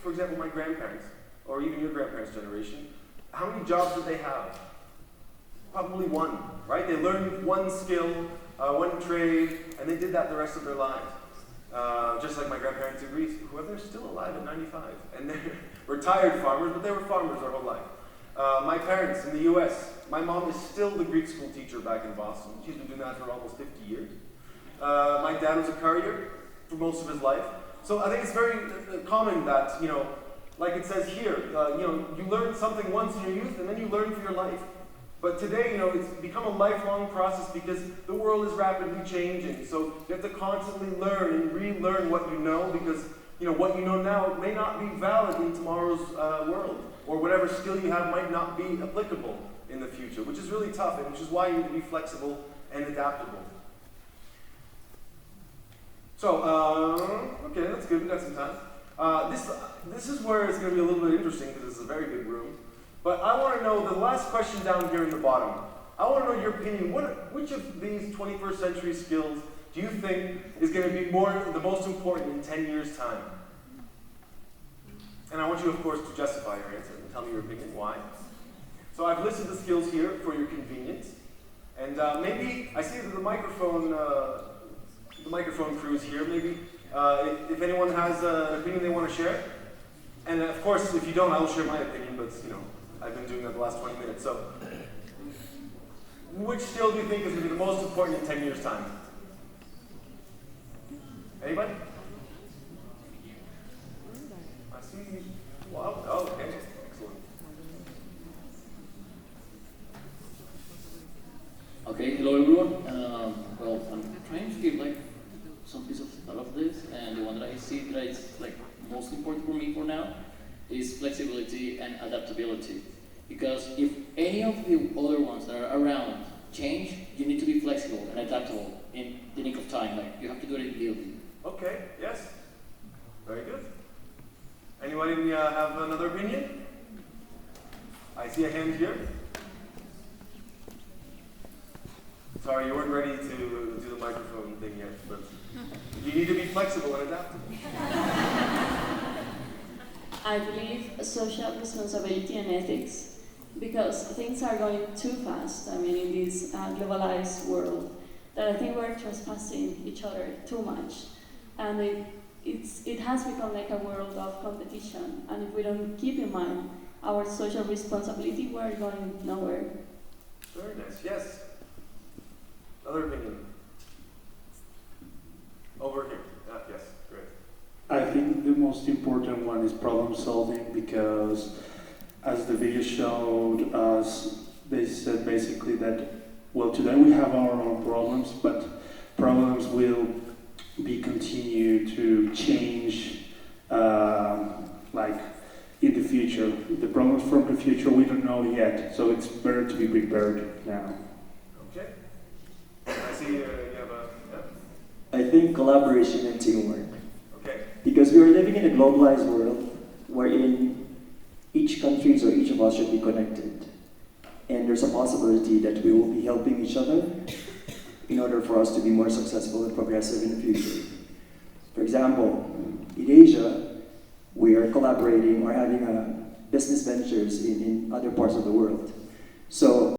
for example, my grandparents, or even your grandparents' generation, how many jobs did they have? Probably one, right? They learned one skill, one trade, and they did that the rest of their lives. Just like my grandparents in Greece, who are still alive at 95. And they're retired farmers, but they were farmers their whole life. My parents in the US, my mom is still the Greek school teacher back in Boston. She's been doing that for almost 50 years. My dad was a courier for most of his life. So I think it's very common that, like it says here, you learn something once in your youth and then you learn for your life. But today, it's become a lifelong process because the world is rapidly changing. So you have to constantly learn and relearn what you know because, what you know now may not be valid in tomorrow's world. Or whatever skill you have might not be applicable in the future, which is really tough, and which is why you need to be flexible and adaptable. So, okay, that's good, we got some time. This is where it's going to be a little bit interesting because it's a very big room. But I want to know, the last question down here in the bottom, I want to know your opinion. Which of these 21st century skills do you think is going to be the most important in 10 years' time? And I want you, of course, to justify your answer and tell me your opinion, why. So I've listed the skills here for your convenience. And maybe, I see that the microphone crew is here. Maybe if anyone has an opinion they want to share. And of course, if you don't, I will share my opinion, but I've been doing that the last 20 minutes. So, which skill do you think is going to be the most important in 10 years' time? Anybody? I see. Wow. Oh, okay. Excellent. Okay. Hello, everyone. Well, I'm trying to give some piece of thought of this, and the one that I see that is most important for me for now is flexibility and adaptability. Because if any of the other ones that are around change, you need to be flexible and adaptable in the nick of time. You have to do it immediately. Okay, yes. Very good. Anybody have another opinion? I see a hand here. Sorry, you weren't ready to do the microphone thing yet, but you need to be flexible and adaptable. I believe social responsibility and ethics, because things are going too fast, in this globalized world, that I think we're trespassing each other too much. And it has become like a world of competition, and if we don't keep in mind our social responsibility, we're going nowhere. Very nice, yes. Other opinion? Over here, yes, great. I think the most important one is problem solving, because as the video showed us, they said basically that, well, today we have our own problems, but problems will be continued to change in the future. The problems from the future we don't know yet, so it's better to be prepared now. Okay. I see you have a... Yeah. I think collaboration and teamwork. Okay. Because we are living in a globalized world wherein each countries or each of us should be connected. And there's a possibility that we will be helping each other in order for us to be more successful and progressive in the future. For example, in Asia, we are collaborating or having business ventures in other parts of the world. So